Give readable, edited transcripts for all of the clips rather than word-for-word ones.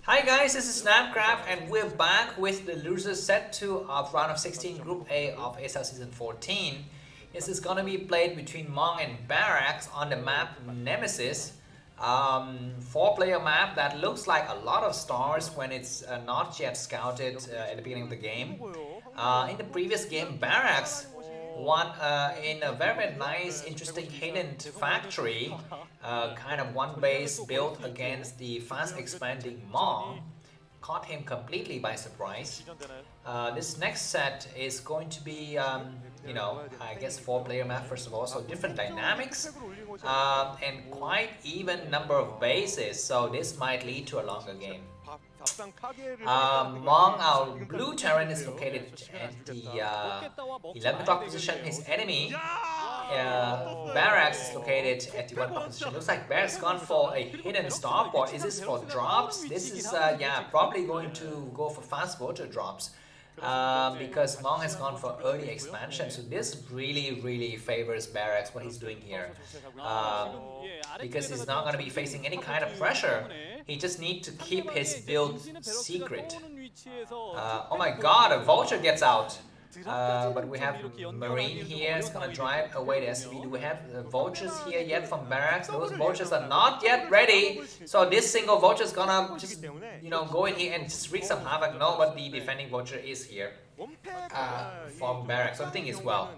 Hi guys, this is Starcraft and we're back with the loser set 2 of round of 16 group A of ASL season 14. This is gonna be played between Mong and Barracks on the map Nemesis. 4-player map that looks like a lot of stars when it's not yet scouted at the beginning of the game. In the previous game, Barracks won in a very nice, interesting hidden factory, kind of one base built against the fast expanding Mong. Caught him completely by surprise. This next set is going to be, I guess 4-player map first of all, so different dynamics and quite even number of bases, so this might lead to a longer game. Mong, our blue Terran, is located at the 11 o'clock position. His enemy, Barracks, is located at the 1 o'clock position. Looks like Barracks gone for a hidden starport. Is this for drops? This is, probably going to go for fast voter drops. Because Mong has gone for early expansion, so this really favors Barracks, what he's doing here. Because he's not going to be facing any kind of pressure. He just needs to keep his build secret. Oh my god, a vulture gets out. But we have Marine here, it's gonna drive away the SCV. Do we have vultures here yet from Barracks? Those vultures are not yet ready. So this single vulture is gonna just, go in here and just wreak some havoc. No, but the defending vulture is here from Barracks. So everything is well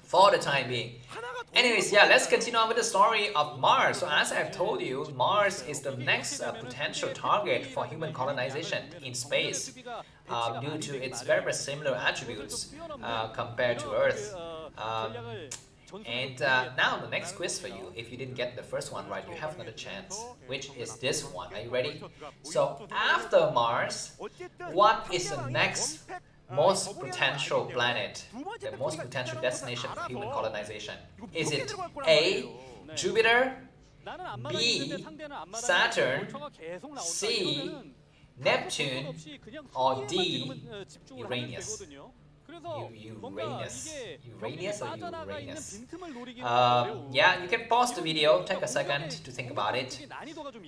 for the time being. Anyways, let's continue on with the story of Mars. So as I've told you, Mars is the next potential target for human colonization in space due to its very similar attributes compared to Earth. Now the next quiz for you, if you didn't get the first one right, you have another chance, which is this one. Are you ready? So after Mars, what is the next most potential planet, the most potential destination for human colonization? Is it A, Jupiter, B, Saturn, C, Neptune, or D, Uranus? Uranus or Uranus? You can pause the video, take a second to think about it,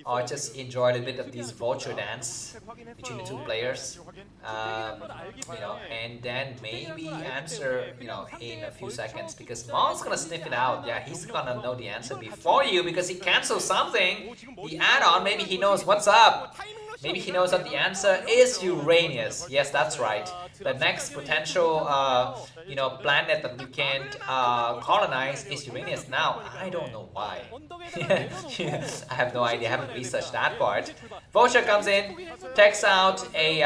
or just enjoy a little bit of this vulture dance between the two players, and then maybe answer, in a few seconds, because Mong's gonna sniff it out. Yeah, he's gonna know the answer before you because he canceled something, the add-on. Maybe he knows what's up. Maybe he knows that the answer is Uranus. Yes, that's right. The next potential, planet that we can colonize is Uranus. Now, I don't know why. I have no idea. I haven't researched that part. Vulture comes in, takes out a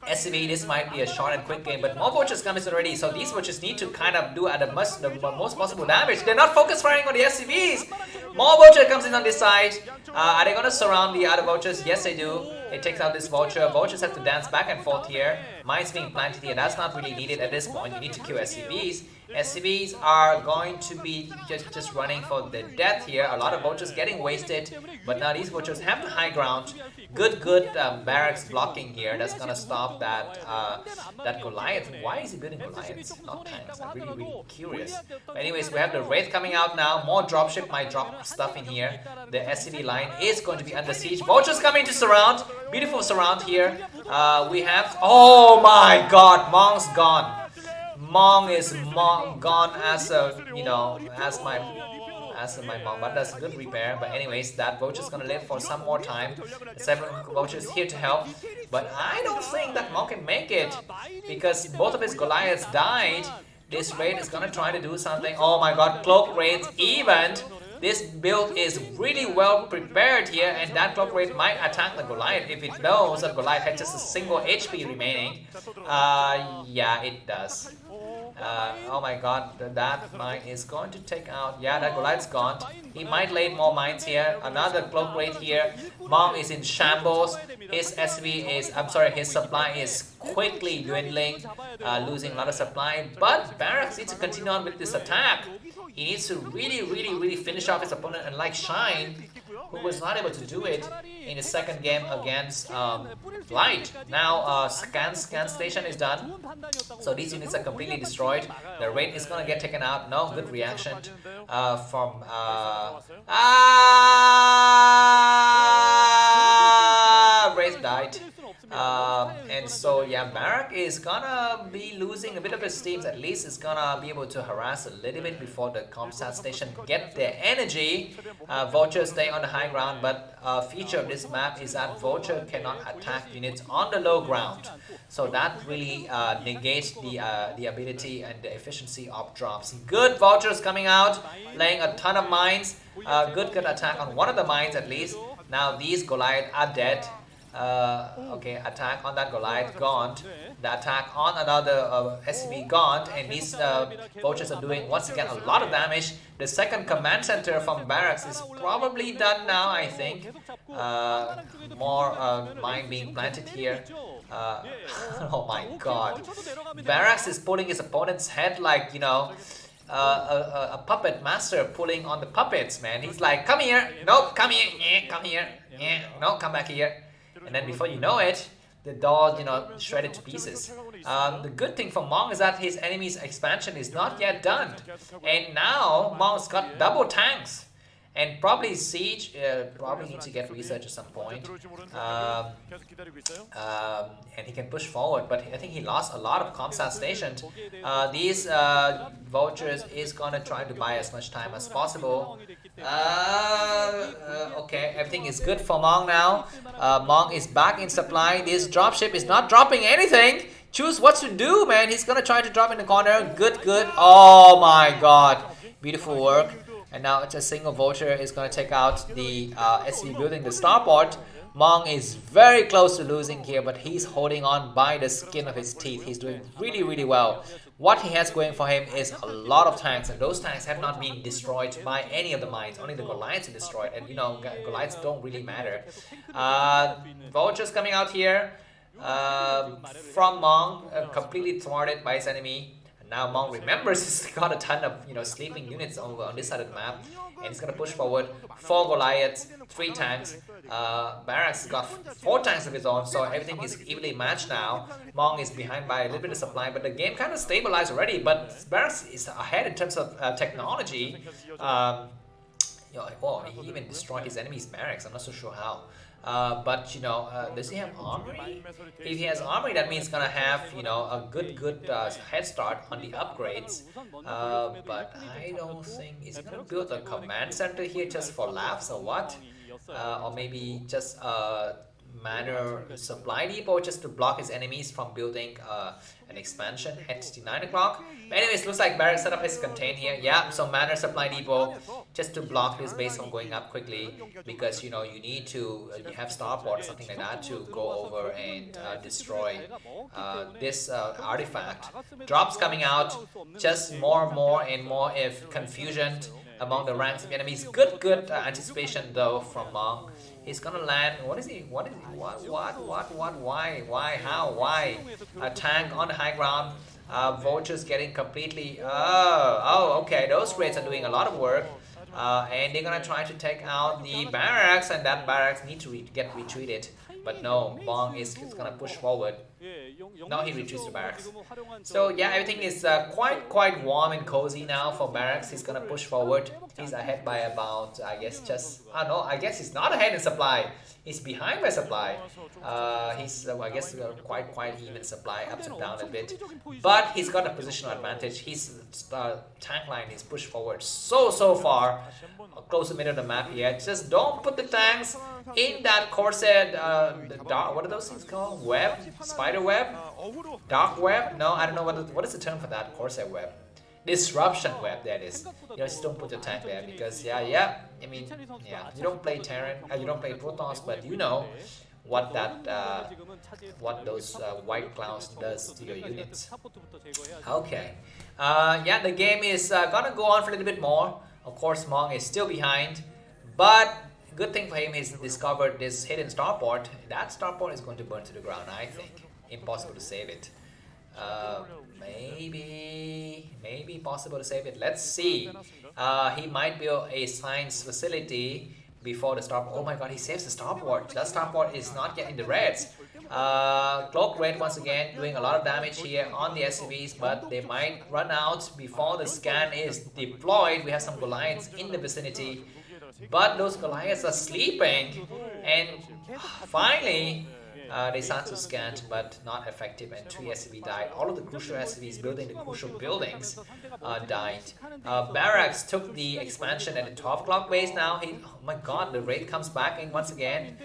SCV. This might be a short and quick game, but more vultures come in already. So these vultures need to kind of do the most possible damage. They're not focus firing on the SCVs. More vulture comes in on this side. Are they going to surround the other vultures? Yes, they do. It takes out this vulture. Vultures have to dance back and forth here. Mines being planted here. That's not really needed at this point. You need to kill SCVs. SCVs are going to be just running for the death here. A lot of vultures getting wasted. But now these vultures have the high ground. Good Barracks blocking here. That's going to stop that Goliath. Why is he building Goliaths, not tanks? I'm really curious. But anyways, we have the Wraith coming out now. More dropship might drop stuff in here. The SCV line is going to be under siege. Vultures coming to surround. Beautiful surround here. We have... Oh my god, Mong's gone. Mong is gone as my Mong, but that's a good repair. But anyways, that vulture's gonna live for some more time. Several vultures here to help, but I don't think that Mong can make it because both of his Goliaths died. This raid is gonna try to do something. Oh my god, Cloak Raid event. This build is really well prepared here, and that Cloak Raid might attack the Goliath if it knows that Goliath had just a single HP remaining. Yeah, it does. Oh my god, that mine is going to take out... Yeah, that Goliath's gone. He might lay more mines here. Another Cloak Raid here. Mong is in shambles. His his supply is quickly dwindling, losing a lot of supply. But Barracks needs to continue on with this attack. He needs to really finish off his opponent, unlike Shine, who was not able to do it in his second game against Light. Now scan station is done, so these units are completely destroyed. The raid is gonna get taken out. No good reaction from site. And so yeah, Barrack is gonna be losing a bit of his steam. At least it's gonna be able to harass a little bit before the comsat station get their energy. Vulture staying on the high ground, but a feature of this map is that Vulture cannot attack units on the low ground. So that really negates the ability and the efficiency of drops. Good Vultures coming out, laying a ton of mines. Good attack on one of the mines at least. Now these Goliath are dead. Okay, attack on that Goliath gone. The attack on another SCV gone, and these vultures are doing once again a lot of damage. The second command center from Barracks is probably done now, I think. More mine being planted here. Oh my god. Barracks is pulling his opponent's head like, you know, a puppet master pulling on the puppets, man. He's like, come here, nope, come here, yeah, come here, yeah, no, come back here. And then before you know it, the doll, you know, shredded to pieces. The good thing for Mong is that his enemy's expansion is not yet done. And now Mong's got double tanks. And probably Siege probably needs to get research at some point. And he can push forward, but I think he lost a lot of comsat stations. These vultures is gonna try to buy as much time as possible. Okay, everything is good for Mong now. Mong is back in supply. This dropship is not dropping anything. Choose what to do, man. He's gonna try to drop in the corner. Good, good. Oh my god. Beautiful work. And now it's a single vulture is going to take out the SV building, the starport. Mong is very close to losing here, but he's holding on by the skin of his teeth. He's doing really, really well. What he has going for him is a lot of tanks, and those tanks have not been destroyed by any of the mines. Only the Goliaths are destroyed, and you know, Goliaths don't really matter. Vultures coming out here from Mong, completely thwarted by his enemy. Now Mong remembers he's got a ton of, you know, sleeping units over on this side of the map, and he's gonna push forward. 4 Goliaths, 3 tanks. Barracks got 4 tanks of his own, so everything is evenly matched now. Mong is behind by a little bit of supply, but the game kind of stabilized already. But Barracks is ahead in terms of technology. You know, oh, he even destroyed his enemy's barracks. I'm not so sure how. But you know, does he have armory? If he has armory, that means he's gonna have, you know, a good head start on the upgrades. But I don't think he's gonna build a command center here just for laughs or what? Or maybe just a manor supply depot just to block his enemies from building an expansion at 9 o'clock. But anyways, looks like Barracks set up his contain here. Yeah, so manor supply depot just to block this base from going up quickly, because you know you need to you have starport or something like that to go over and destroy this artifact. Drops coming out, just more and more if confusion among the ranks of enemies. Good anticipation though from Mong. He's gonna land. What is he? What? Why? How? Why? A tank on the high ground. Vultures getting completely. Oh, okay. Those raids are doing a lot of work. And they're gonna try to take out the barracks, and that barracks need to get retreated. But no, Mong is gonna push forward. Now he retreats to Barracks. So yeah, everything is quite warm and cozy now for Barracks. He's gonna push forward. He's ahead by about, I guess, just no, I guess he's not ahead in supply. He's behind by supply. He's I guess quite even supply, ups and down a bit. But he's got a positional advantage. His tank line is pushed forward so far, close to the middle of the map here. Just don't put the tanks in that Corsair, what are those things called? Web? Spider web? Dark web? No, I don't know what is the term for that. Corsair web. Disruption web, that is. You know, just don't put your tank there, because I mean, yeah, you don't play Terran, you don't play Protons, but you know what that what those white clouds does to your units. Okay, yeah, the game is gonna go on for a little bit more. Of course, Mong is still behind, but good thing for him is discovered this hidden starport. That starport is going to burn to the ground, I think. Impossible to save it. Maybe possible to save it. Let's see. He might build a science facility before the starport. Oh my god, he saves the starport. That starport is not yet in the reds. Cloak Red once again doing a lot of damage here on the SCVs, but they might run out before the scan is deployed. We have some Goliaths in the vicinity, but those Goliaths are sleeping, and finally They sound so scant, but not effective, and 3 SCV died. All of the crucial SCVs building the crucial buildings died. Barracks took the expansion at the 12 o'clock base now. Oh my god, the raid comes back in once again,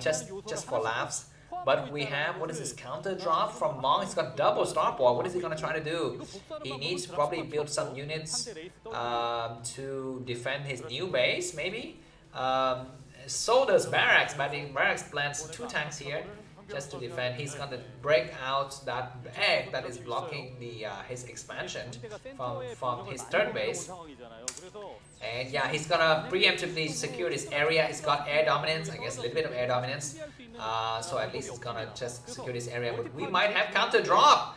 just for laughs. But we have, what is this, counter drop from Mong? He's got double starport. What is he going to try to do? He needs to probably build some units to defend his new base, maybe? So does Barracks, but Barracks plants 2 tanks here just to defend. He's going to break out that egg that is blocking the his expansion from his third base. And yeah, he's gonna preemptively secure this area. He's got air dominance, I guess a little bit of air dominance. So at least he's gonna just secure this area. But we might have counter drop.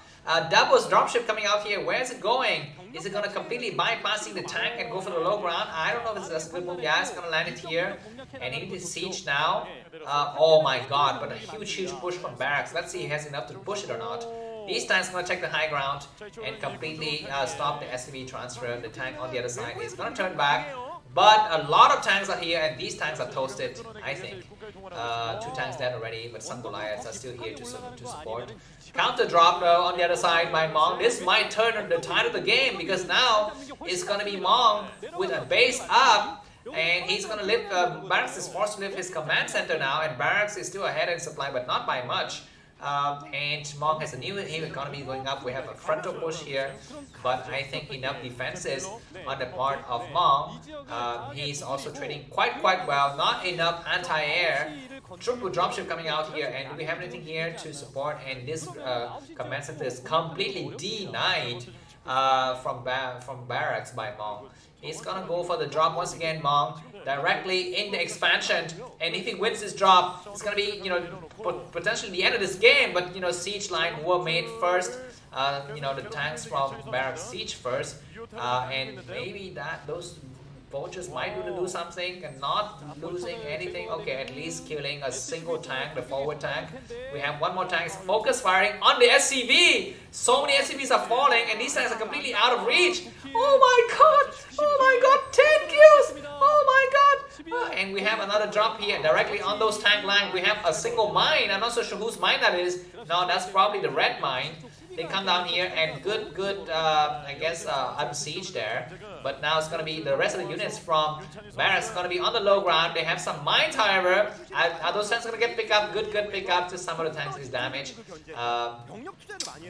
Doubles dropship coming out here. Where is it going? Is it gonna completely bypassing the tank and go for the low ground? I don't know if that's a good move. Yeah, it's gonna land it here. And he needs siege now. Oh my god, but a huge push from Barracks. Let's see if he has enough to push it or not. These tanks gonna check the high ground and completely stop the SCV transfer. The tank on the other side is gonna turn back. But a lot of tanks are here, and these tanks are toasted, I think. 2 tanks dead already, but some Goliaths are still here to support. Counter drop though on the other side by Mong. This might turn the tide of the game, because now it's gonna be Mong with a base up, and he's gonna lift. Barracks is forced to lift his command center now, and Barracks is still ahead in supply, but not by much. And Mong has a new economy going up. We have a frontal push here, but I think enough defenses on the part of Mong. He's also trading quite well. Not enough anti-air. Triple dropship coming out here, and do we have anything here to support? And this command center is completely denied from Barracks by Mong. He's gonna go for the drop once again, Mong, directly in the expansion. And if he wins this drop, it's gonna be, potentially the end of this game. But, siege line were made first. The tanks from Barracks siege first. And maybe those vultures might do something and not losing anything. Okay, at least killing a single tank, the forward tank. We have one more tank focus firing on the SCV. So many SCVs are falling, and these tanks are completely out of reach. Oh my god! Oh my god! 10 kills! Oh my god! And we have another drop here directly on those tank lines. We have a single mine. I'm not so sure whose mine that is. No, that's probably the red mine. They come down here and good, I guess, unsiege there. But now it's going to be the rest of the units from Barracks going to be on the low ground. They have some mines, however. Are those tanks going to get picked up? Good pick up. Just some of the tanks is damaged.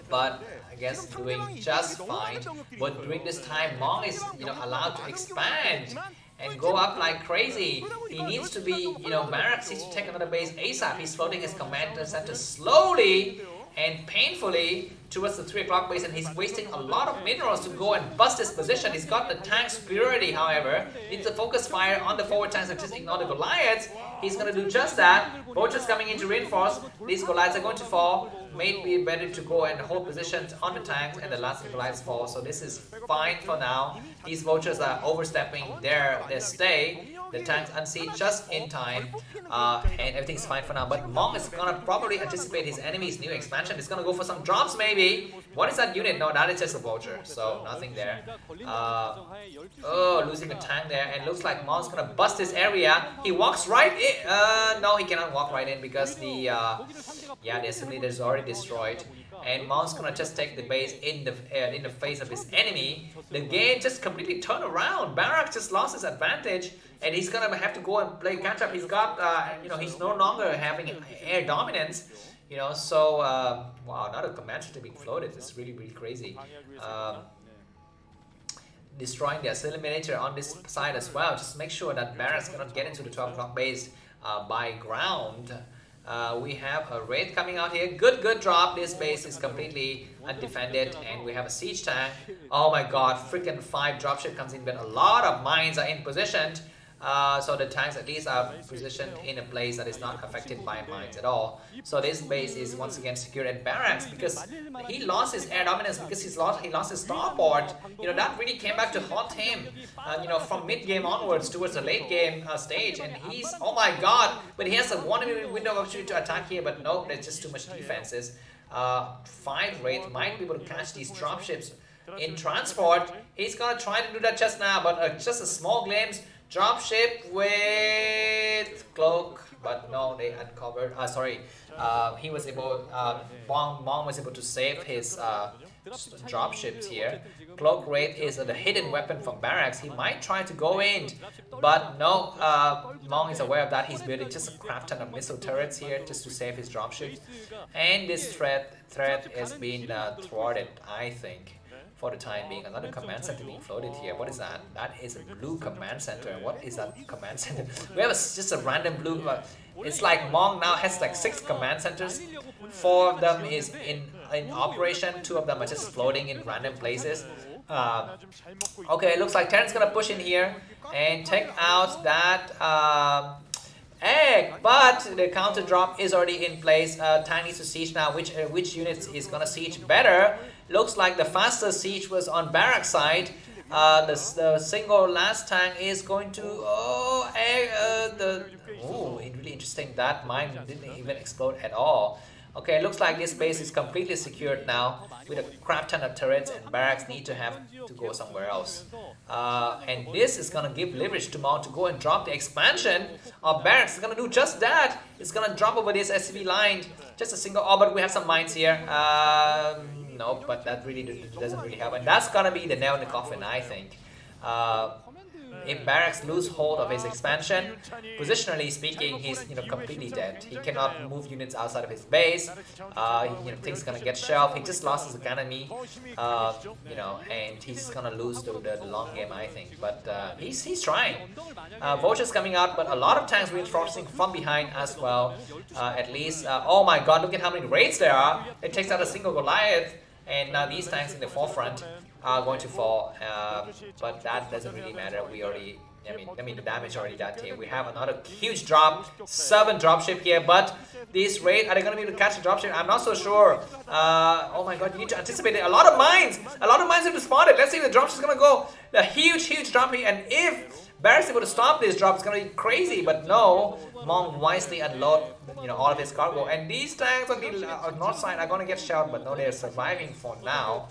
But I guess doing just fine. But during this time, Mong is, allowed to expand and go up like crazy. He needs to be, Barracks needs to take another base ASAP. He's floating his command center slowly and painfully towards the 3 o'clock base, and he's wasting a lot of minerals to go and bust his position. He's got the tank superiority, however. Needs to focus fire on the forward tanks and just ignore the Goliaths. He's going to do just that. Vultures coming in to reinforce. These Goliaths are going to fall. Maybe better to go and hold positions on the tanks, and the last Goliaths fall. So this is fine for now. These Vultures are overstepping their stay. The tanks unseat just in time, and everything's fine for now. But Mong is gonna probably anticipate his enemy's new expansion. He's gonna go for some drops, maybe. What is that unit? No, that is just a vulture, so nothing there. Losing a tank there, and looks like Mong's gonna bust his area. He walks right in. No, he cannot walk right in because the assimilator is already destroyed. And Mong's gonna just take the base in the face of his enemy. The game just completely turned around. Barracks just lost his advantage, and he's gonna have to go and play catch up. He's got, he's no longer having air dominance. So wow, another command center being floated. It's really crazy. Destroying the assimilator on this side as well. Just make sure that Barracks cannot get into the 12 o'clock base by ground. We have a raid coming out here. Good drop. This base is completely undefended, and we have a siege tank. Oh my god, freaking 5 dropship comes in, but a lot of mines are in position. So the tanks at least are positioned in a place that is not affected by mines at all. So this base is once again secured at Barracks because he lost his air dominance, because he lost his starport. That really came back to haunt him. From mid game onwards towards the late game stage, and he's, oh my god, but he has a 1 minute window of opportunity to attack here, but no, there's just too much defenses. 5 raid might be able to catch these dropships in transport. He's gonna try to do that just now, but just a small glimpse. Dropship with cloak, but no, they uncovered. Sorry, he was able. Mong was able to save his dropships here. Cloak Wraith is the hidden weapon from Barracks. He might try to go in, but no. Mong is aware of that. He's building just a crap ton of missile turrets here just to save his dropships, and this threat is being thwarted, I think. For the time being, another command center being floated here. What is that? That is a blue command center. What is that command center? We have just a random blue. It's like Mong now has like 6 command centers. 4 of them is in operation. 2 of them are just floating in random places. Okay, it looks like Terran's gonna push in here and take out that egg, but the counter drop is already in place. Tank needs to siege now. Which unit is gonna siege better? Looks like the fastest siege was on Barracks side. The single last tank is going to really interesting. That mine didn't even explode at all. Okay, looks like this base is completely secured now with a crap ton of turrets, and Barracks need to have to go somewhere else. And this is gonna give leverage to Mong to go and drop the expansion of Barracks. It's gonna do just that. It's gonna drop over this SCV line. Just a single. Oh, but we have some mines here. No, but that really doesn't really help. And that's gonna be the nail in the coffin, I think. If Barracks lose hold of his expansion, positionally speaking, he's completely dead. He cannot move units outside of his base. Things gonna get shelved. He just lost his economy, and he's gonna lose the long game, I think. But he's trying. Vulture's coming out, but a lot of tanks reinforcing from behind as well. At least, oh my God, look at how many raids there are. It takes out a single Goliath, and now these tanks in the forefront are going to fall, but that doesn't really matter. We already, I mean the damage already done here. We have another huge drop, 7 dropship here, but this raid, are they going to be able to catch the dropship? I'm not so sure. Oh my God, you need to anticipate it. A lot of mines have responded. Let's see if the dropship is going to go. A huge drop here, and if Barracks able to stop this drop, it's going to be crazy, but no. Mong wisely unload all of his cargo, and these tanks on the north side are going to get shelled, but no, they're surviving for now.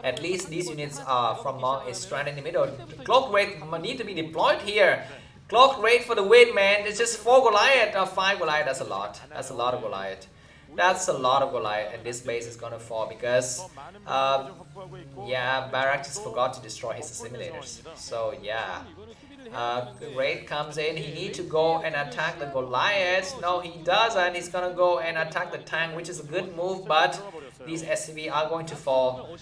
At least these units from Mong is stranded in the middle. Cloak Wraith need to be deployed here. Cloak Wraith for the win, man. It's just 4 Goliath or 5 Goliath. That's a lot. That's a lot of Goliath. That's a lot of Goliath, and this base is gonna fall because Barracks just forgot to destroy his assimilators. So yeah, Raid comes in. He needs to go and attack the Goliath. No, he doesn't. He's gonna go and attack the tank, which is a good move, but these SCV are going to fall.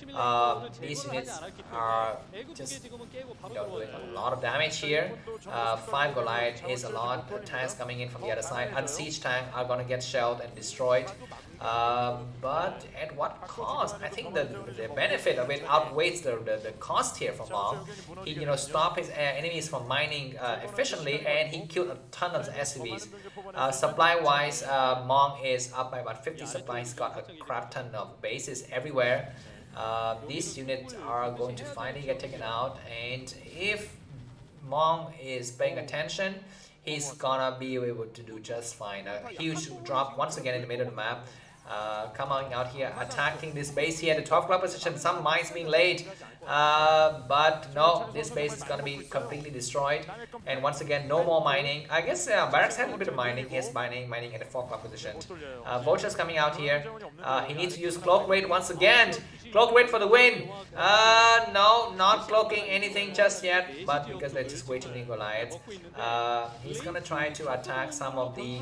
These units are just doing a lot of damage here. 5 Goliath is a lot. The tanks coming in from the other side. Unsieged tank are going to get shelled and destroyed. But at what cost? I think the benefit of it outweighs the cost here for Mong. He stopped his enemies from mining efficiently, and he killed a ton of SCVs. Supply wise, Mong is up by about 50 supplies. He's got a crap ton of bases everywhere. These units are going to finally get taken out, and if Mong is paying attention, he's gonna be able to do just fine. A huge drop once again in the middle of the map. Coming out here, attacking this base here, the 12 club position, some mines being laid, but no, this base is going to be completely destroyed, and once again, no more mining. I guess Barracks had a little bit of mining. Yes, mining at the 4 club position. Vulture's coming out here. He needs to use Cloak Raid once again. Cloak Raid for the win. No, not cloaking anything just yet, but because they're just waiting in Goliaths. He's gonna try to attack some of the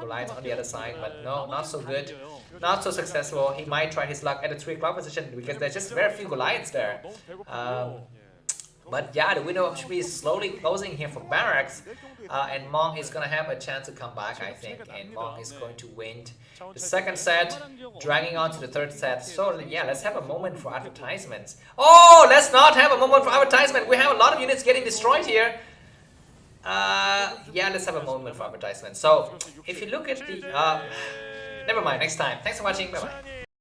Goliaths on the other side, but no, not so good. Not so successful. He might try his luck at the 3 o'clock position because there's just very few Goliaths there. But yeah, the window should be slowly closing here for Barracks, and Mong is going to have a chance to come back, I think, and Mong is going to win the second set, dragging on to the third set. So yeah, let's have a moment for advertisements. Oh, let's not have a moment for advertisement. We have a lot of units getting destroyed here. Yeah, let's have a moment for advertisement. So if you look at the... never mind, next time. Thanks for watching. Bye-bye.